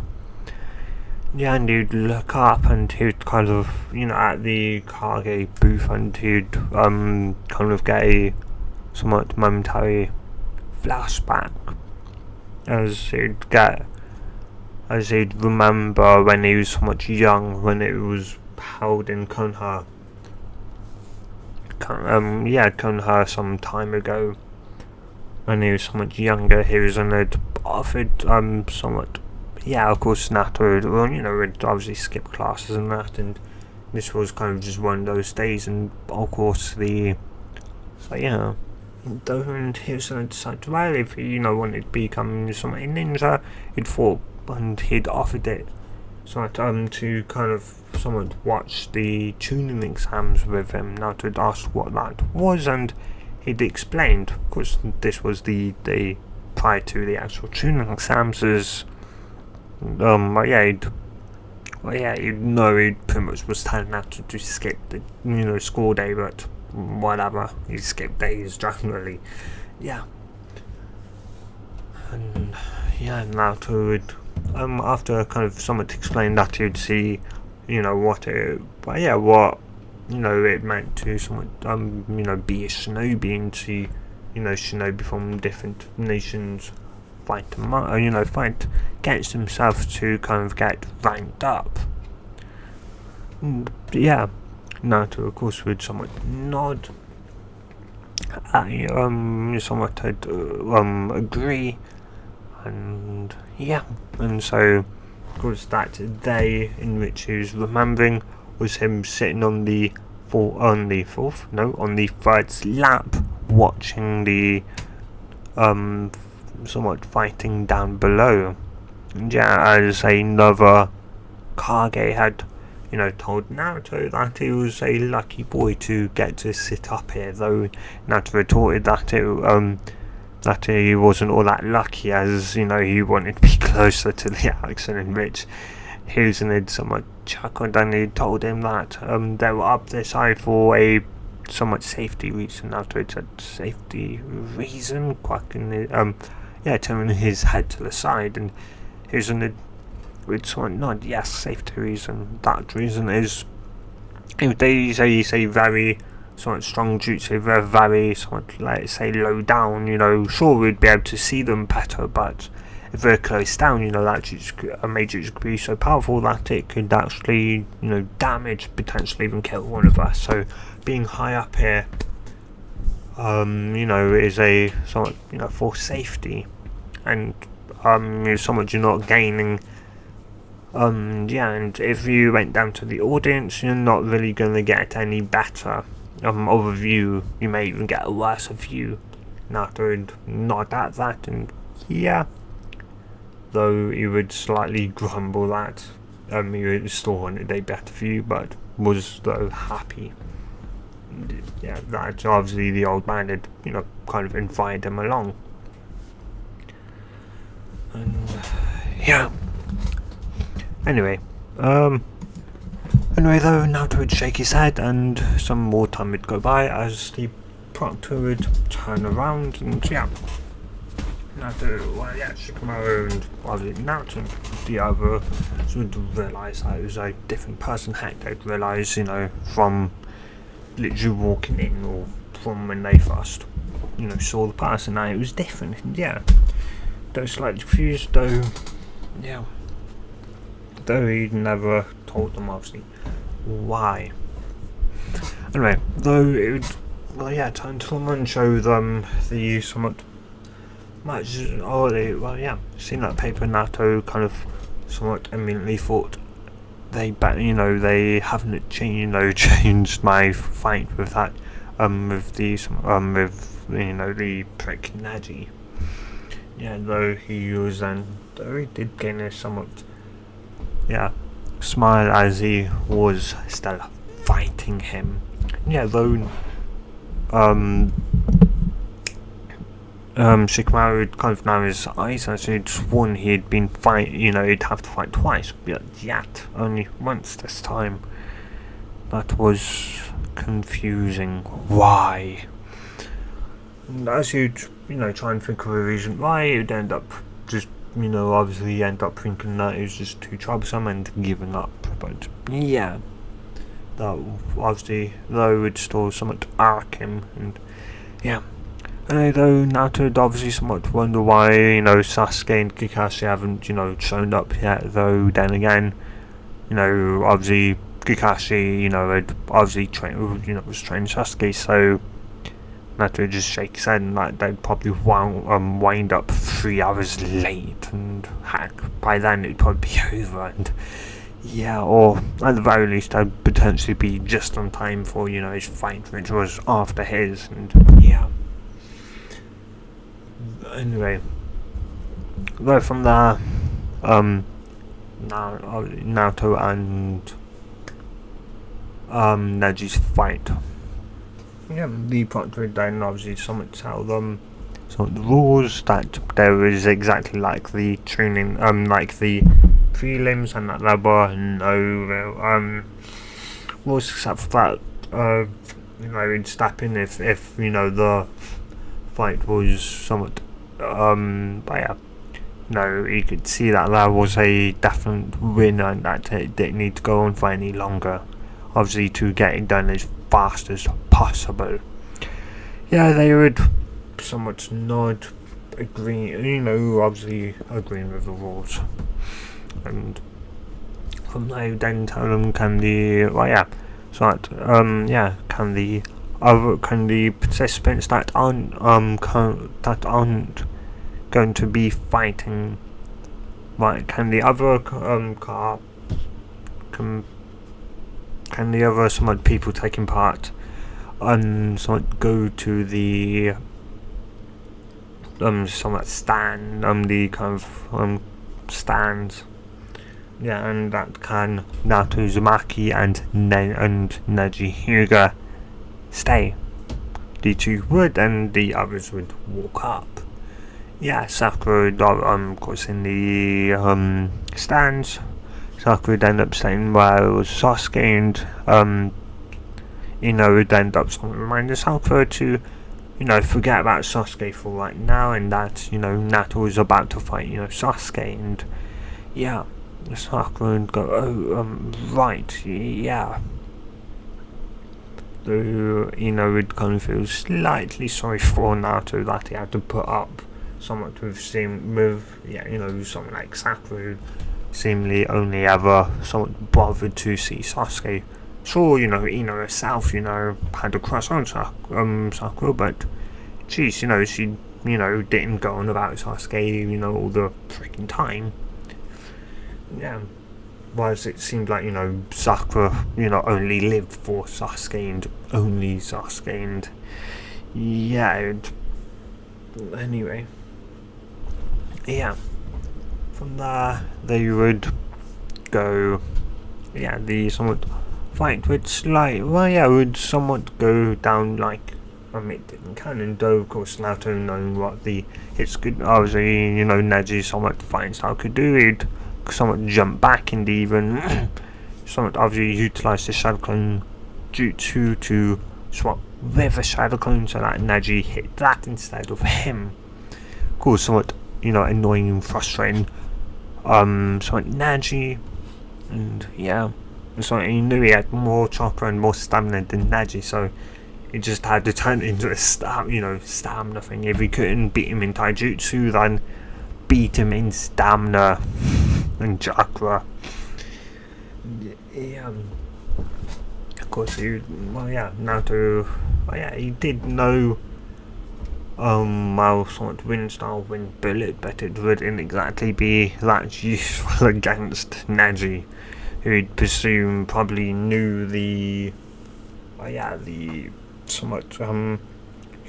Yeah, and he'd look up, and he'd kind of, at the Kage booth, and he'd kind of get a somewhat momentary flashback, as he'd remember when he was somewhat young, when it was held in Konoha. Konoha some time ago. When he was somewhat younger, he was offered somewhat. Yeah, of course, Naruto would obviously skip classes and that, and this was kind of just one of those days, and of course and he was going to decide to if he, wanted to become somewhat a ninja, he'd offered it somewhat, to kind of somewhat watch the chunin exams with him. Naruto asked what that was, and he'd explained, of course, this was the day prior to the actual chunin exams, as he'd pretty much was telling Naruto to skip the, school day, but whatever, he skipped days generally. Yeah. And Naruto would, after kind of somewhat explained that, he'd see, what it meant to somewhat, be a shinobi, and see, shinobi from different nations fight against himself to kind of get ranked up. And Naruto, of course, would somewhat nod, somewhat agree, and so, of course, that day in which he was remembering was him sitting on the third lap, watching the somewhat fighting down below. And as another Kage had, told Naruto that he was a lucky boy to get to sit up here, though Naruto retorted that that he wasn't all that lucky, as you know, he wanted to be closer to the accident, in which Hazelwood somewhat chuckled, and he told him that they were up their side for a somewhat safety reason. Afterwards, a safety reason, turning his head to the side, and Hazelwood would somewhat nod, yes, safety reason. That reason is, if they say very somewhat strong jutsu, they're very somewhat, let's say, low down, you know, sure, we'd be able to see them better, but if they're close down, you know, that a major jutsu could be so powerful that it could actually, you know, damage, potentially even kill one of us. So being high up here, you know, is a somewhat, you know, for safety, and somewhat you're not gaining. And if you went down to the audience, you're not really going to get any better of a view. You may even get a worse view. Naruto would nod at that, and yeah, though he would slightly grumble that he would still wanted a better view, but was though happy. And, yeah, that obviously the old man had, you know, kind of invited him along, and yeah. Anyway, though, Naruto would shake his head, and some more time would go by as the proctor would turn around, and yeah, Shikamaru and Naruto and the other would realise that it was a different person. Heck, they'd realise, you know, from literally walking in, or from when they first, you know, saw the person, that it was different. And yeah, though slightly confused, though, yeah. Though he never told them, obviously, why. Anyway, though it would, turn to them and show them the somewhat much. Seen that paper. Naruto kind of somewhat immediately thought they haven't changed my fight with that, with the prick Neji. Yeah, though he did gain a somewhat, smile as he was still fighting him. Yeah, though Shikamaru would kind of narrow his eyes, as he'd sworn he'd been he'd have to fight twice, but yet only once this time. That was confusing. Why? And as you'd, try and think of a reason why, you'd end up just, obviously end up thinking that it was just too troublesome and giving up. But yeah, that obviously, though, would still somewhat arc him, and yeah. And though Naruto would obviously somewhat wonder why, Sasuke and Kakashi haven't, shown up yet, though then again, obviously Kakashi, had obviously was training Sasuke, so Naruto would just shake his head and like they'd probably wind up 3 hours late, and heck, by then it'd probably be over, and yeah, or at the very least they'd potentially be just on time for, his fight, which was after his, and yeah. Anyway, though from there, Naruto and Neji's fight. Yeah, the proctor would then obviously somewhat tell them some of the rules, that there is exactly like the chunin, like the prelims, and that there were no real rules except for that he'd step in if the fight was somewhat you could see that there was a definite winner and that it didn't need to go on for any longer, obviously, to get it done as fast as possible. Yeah, they would somewhat nod, agree, obviously agreeing with the rules, and from there then tell them can the participants that aren't going to be fighting, can the other somewhat people taking part somewhat go to the somewhat stand, the kind of stands, yeah, and that can Naruto Uzumaki and Neji Hyuga stay. The 2 would, and the others would walk up. yeah, Sakura would, of course, in the stands, Sakura would end up saying, well, it was Sasuke, and would end up reminding Sakura to, forget about Sasuke for right now, and that, Naruto was about to fight, Sasuke, and yeah, Sakura would go, oh, right, yeah. Though, would kind of feel slightly sorry for Naruto that he had to put up somewhat with someone like Sakura, who seemingly only ever somewhat bothered to see Sasuke. Sure, Ino herself, had a crush on Sakura, but geez, she, didn't go on about Sasuke, all the freaking time. Yeah. Whereas it seemed like, Sakura, only lived for Sasuke and only Sasuke, and yeah, anyway. Yeah. From there, they would go, the somewhat fight would would somewhat go down like, it didn't canon, though, of course, Naruto knowing what it's good, obviously, Neji somewhat fighting style could do, he'd somewhat jump back and even somewhat obviously utilize the Shadow Clone Jutsu to swap with a Shadow Clone so that Neji hit that instead of him. Of course, somewhat, annoying and frustrating. Somewhat Neji, and yeah, so he knew he had more chakra and more stamina than Neji, so he just had to turn it into a stamina thing. If he couldn't beat him in taijutsu, then beat him in stamina and chakra. Yeah, of course, Naruto, he did know somewhat wind style, wind bullet, but it wouldn't exactly be that useful against Neji, who'd presume probably knew the somewhat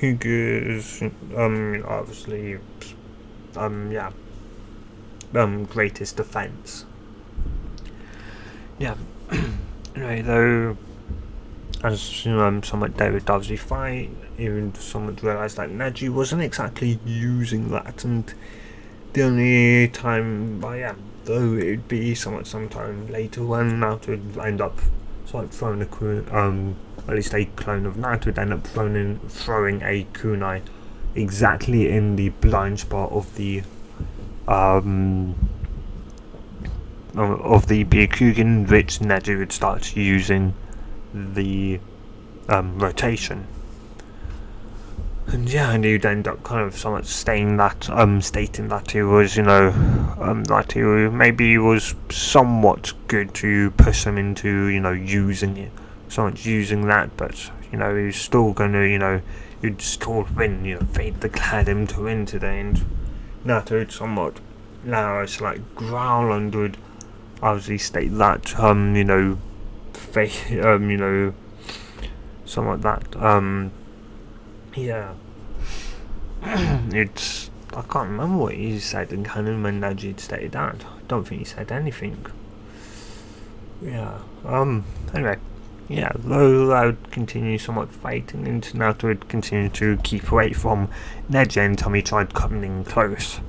Hyuga's obviously greatest defense. Yeah. Anyway, though, as somewhat they would obviously fight, even somewhat realised that Neji wasn't exactly using that, and the only time, though it would be somewhat sometime later when Naruto would end up somewhat throwing at least a clone of Naruto would end up throwing a kunai exactly in the blind spot of the Byakugan, which Neji would start using the rotation. And and he'd end up kind of somewhat stating that he was, that he maybe was somewhat good to push him into, using it, somewhat using that, but, he was still gonna, he'd still win, fate declared him to win today, and Naruto would somewhat growl and would obviously state that, fate, somewhat that, it's, I can't remember what he said in canon when Neji stated that. I don't think he said anything. Anyway, though I would continue somewhat fighting, and Naruto would continue to keep away from Neji until he tried coming in close.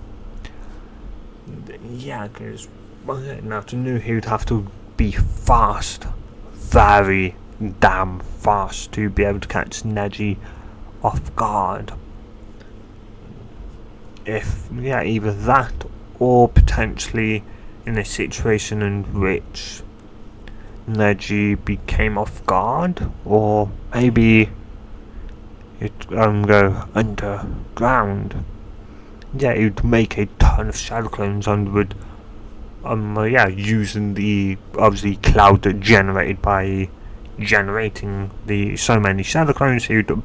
Because Naruto knew he would have to be fast, very damn fast, to be able to catch Neji off guard. If either that, or potentially in a situation in which Neji became off guard, or maybe it go underground. It would make a ton of shadow clones and would using the obviously cloud generated by generating so many shadow clones, he would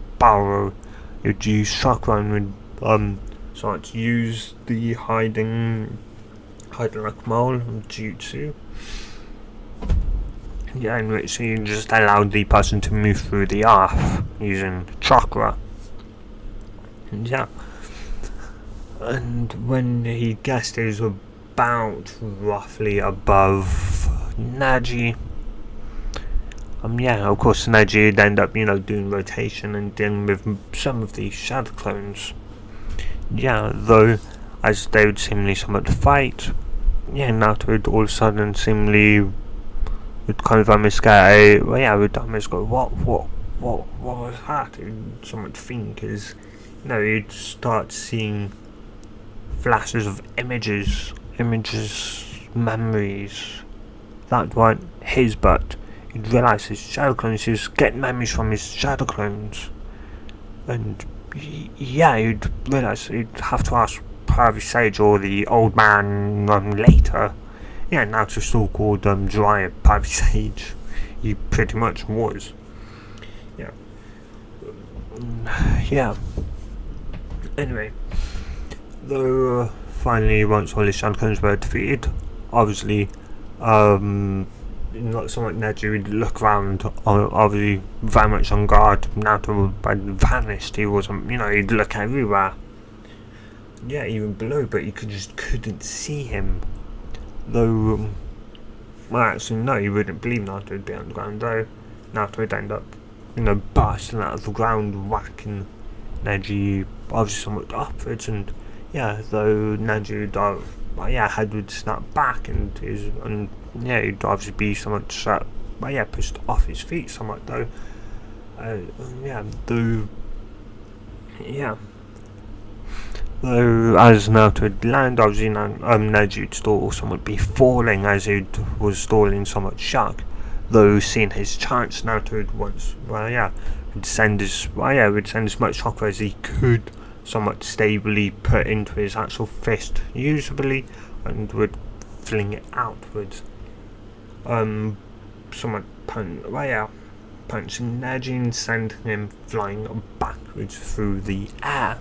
use chakra and would use the hiding like mole jutsu. In which he just allowed the person to move through the earth using chakra. And when he guessed it was about roughly above Neji, of course Neji would end up, doing rotation and dealing with some of these shadow clones. yeah, though as they would seemingly somewhat fight, yeah, Naruto would all of a sudden seemingly would kind of almost get would almost go, what was that? He'd somewhat think is, he'd start seeing flashes of images, memories that weren't his, but he'd realise his shadow clones. He was getting memories from his shadow clones, and yeah, he'd realise he'd have to ask Private Sage or the old man later. Yeah, now it's still called Jiraiya Private Sage. He pretty much was. Yeah. Yeah. Anyway, though finally once all his shadow clones were defeated, obviously, not somewhat Neji would look around, obviously very much on guard. Naruto had vanished. He wasn't, he'd look everywhere. Yeah, even below, but you just couldn't see him. Though, well, actually, no, you wouldn't believe Naruto would be underground. Though Naruto would end up, bursting out of the ground, whacking Neji, obviously somewhat upwards, and yeah, though Neji would, head would snap back, and he'd obviously be somewhat pushed off his feet somewhat, though. Though as Naruto would land, obviously Neji would still somewhat be falling as he was stalling somewhat shocked. Though seeing his chance, Naruto would send as much chakra as he could, somewhat stably put into his actual fist, usually, and would fling it outwards. Somewhat punching Neji and sending him flying backwards through the air.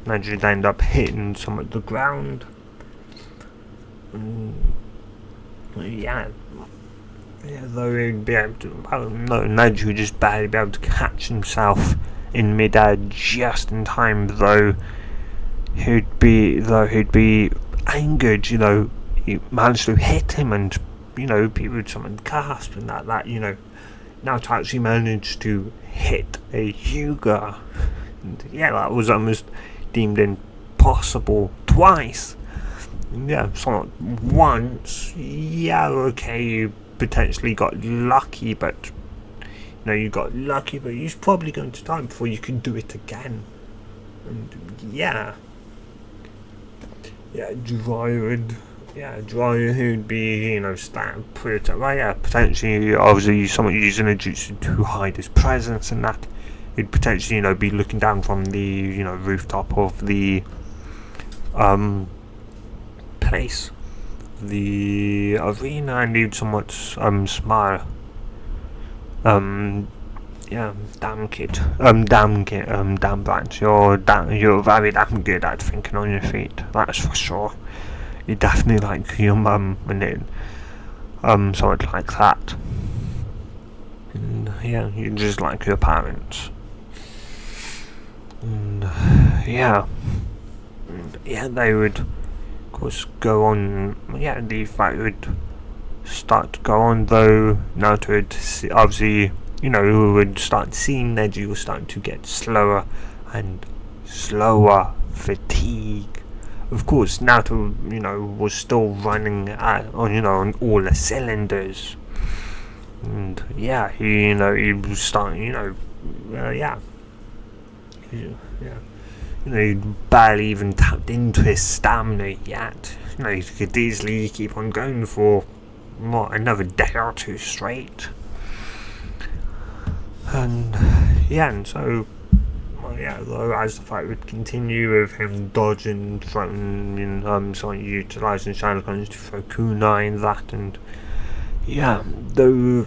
Neji would end up hitting somewhat the ground. Though he'd be able to, Neji would just barely be able to catch himself in mid-air just in time, though he'd be angered, he managed to hit him, and, people would someone gasp and that, Naruto actually managed to hit a Hyuga, and that was almost deemed impossible twice. Somewhat once, you potentially got lucky, but you got lucky, but you're probably going to die before you can do it again. And Jiraiya who'd be, stabbed potentially, obviously someone using a jutsu to hide his presence, and that he'd potentially, be looking down from the, rooftop of the place, the arena, and he'd somewhat smile. Damn Branch, you're very damn good at thinking on your feet, that's for sure. You definitely like your mum, and it, something like that. And you just like your parents. And they would, of course, go on. The fight would start to go on, though Naruto would obviously, would start seeing Neji was starting to get slower and slower, fatigue. Of course, Naruto, was still running on all the cylinders, and he was starting, he'd barely even tapped into his stamina yet. He could easily keep on going for another day or two straight. And so though as the fight would continue with him dodging, throwing, utilising shadow clones to throw kunai and that, and though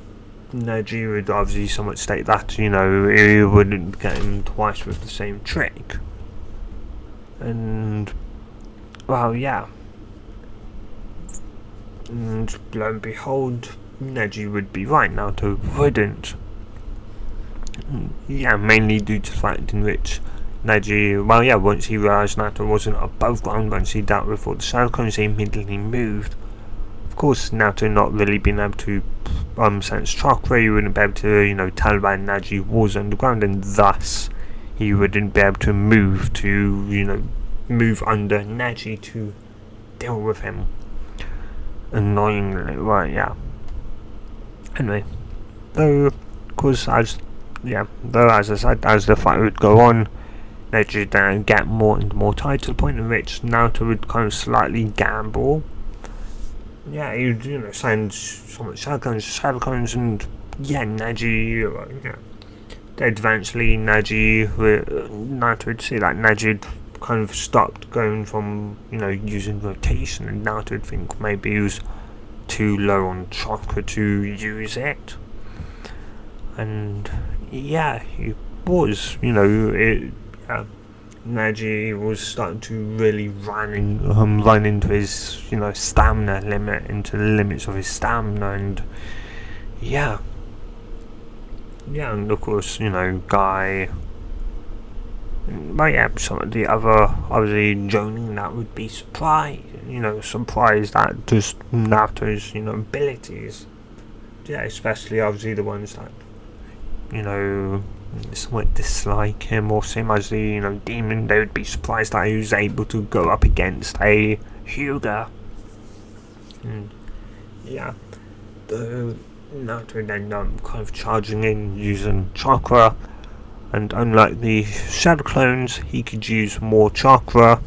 Neji would obviously somewhat state that, he wouldn't get him twice with the same trick. And and lo and behold, Neji would be right, Naruto wouldn't. Mainly due to the fact in which Neji, once he realised Naruto wasn't above ground, once he dealt with all the shadow clones, he immediately moved. Of course, Naruto not really being able to sense chakra, he wouldn't be able to, tell when Neji was underground, and thus he wouldn't be able to move to, move under Neji to deal with him. Annoyingly, right, yeah. Anyway, though, as I said, as the fight would go on, Neji would then get more and more tight to the point in which Naruto would kind of slightly gamble. Yeah, he would, send so much Shadowcones, and Neji, eventually Naruto would see that Neji had kind of stopped going from, using rotation, and Naruto would think maybe he was too low on chakra to use it. And he was, Neji was starting to really run into his, stamina limit, into the limits of his stamina, and and of course, Guy, some of the other, obviously, joining that would be surprised at just Naruto's, abilities. Yeah, especially, obviously, the ones that, somewhat dislike him or see him as the, demon. They would be surprised that he was able to go up against a Hyuga. And, the Naruto would end up kind of charging in using chakra, and unlike the shadow clones, he could use more chakra,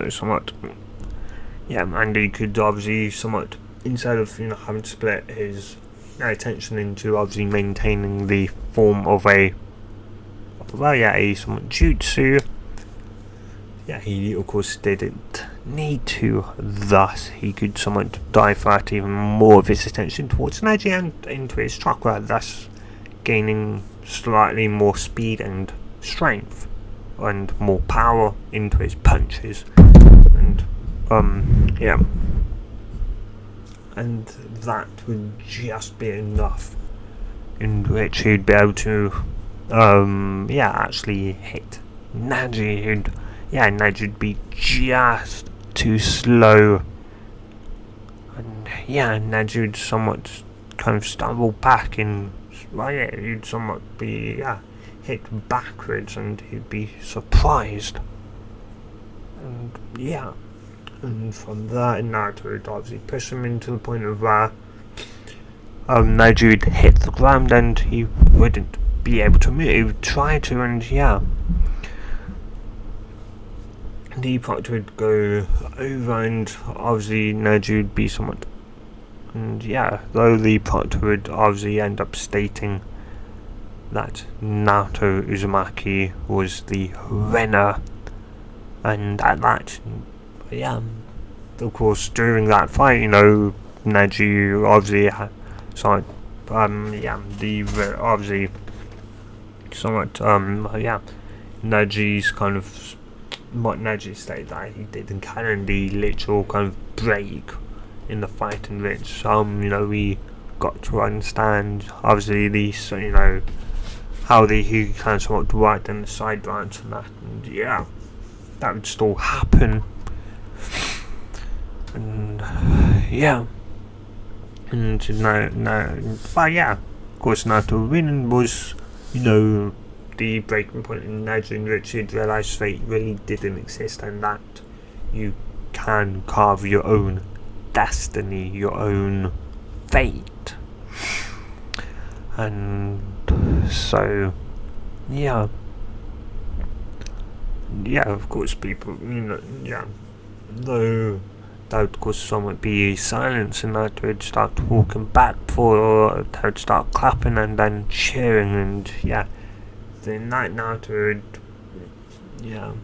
somewhat, and he could obviously somewhat, instead of, having to split his attention into obviously maintaining the form of a somewhat jutsu, he of course didn't need to, thus he could somewhat divert even more of his attention towards Neji and into his chakra, thus gaining slightly more speed and strength and more power into his punches, and and that would just be enough in which he'd be able to actually hit Neji. Neji would be just too slow, and Neji would somewhat kind of stumble back in, he'd somewhat be hit backwards, and he'd be surprised, and and from that, Naruto would obviously push him into the point of where Neji would hit the ground and he wouldn't be able to move. He would try to, and the proctor would go over, and obviously Neji would be somewhat, and though the proctor would obviously end up stating that Naruto Uzumaki was the winner, and at that, of course, during that fight, Neji obviously had somewhat, obviously somewhat, Neji's kind of, what Neji stated that he did encounter the literal kind of break in the fight, in which, we got to understand, obviously, how he kind of somewhat worked in the side branch and that, and that would still happen. And and of course, Naruto winning was, the breaking point in Neji, in which he'd realised fate really didn't exist, and that you can carve your own destiny, your own fate. And so, of course, people, though there would of course somewhat be silence, and that would start walking back for, they would start clapping and then cheering, and the night Naruto would,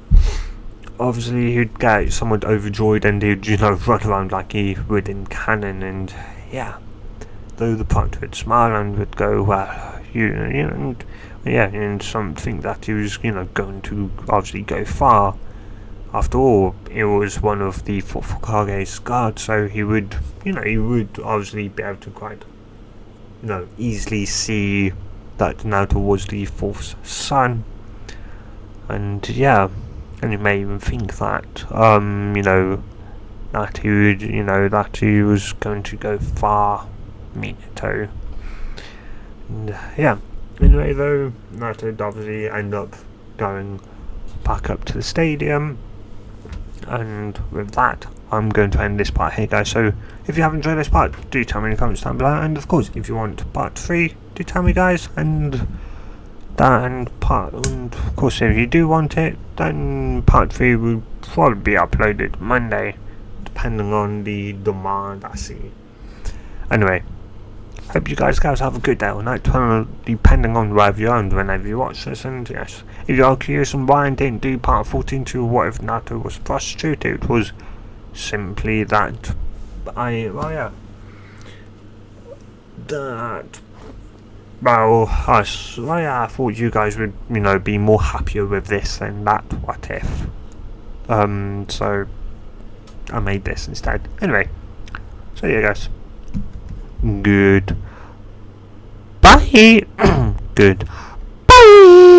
obviously he'd get somewhat overjoyed, and he'd, run around like he would in canon, and though the proctor would smile and would go, well, and something that he was, going to obviously go far. After all, it was one of the fourth Hokage's guards, so he would, obviously be able to quite, easily see that Naruto was the fourth son, and and you may even think that, that he would, that he was going to go far, Minato. And anyway, though, Naruto would obviously end up going back up to the stadium. And with that, I'm going to end this part here, guys. So if you have enjoyed this part, do tell me in the comments down below. And of course, if you want part 3, do tell me, guys. And of course, if you do want it, then part 3 will probably be uploaded Monday, depending on the demand I see. Anyway, hope you guys have a good day or night, depending on wherever you are and whenever you watch this. And yes, if you are curious on why I didn't do part 14 to what if Naruto was frustrated, it was simply that I thought you guys would, be more happier with this than that what if. So I made this instead. Anyway, so yeah, guys. Good. Bye. Good. Bye.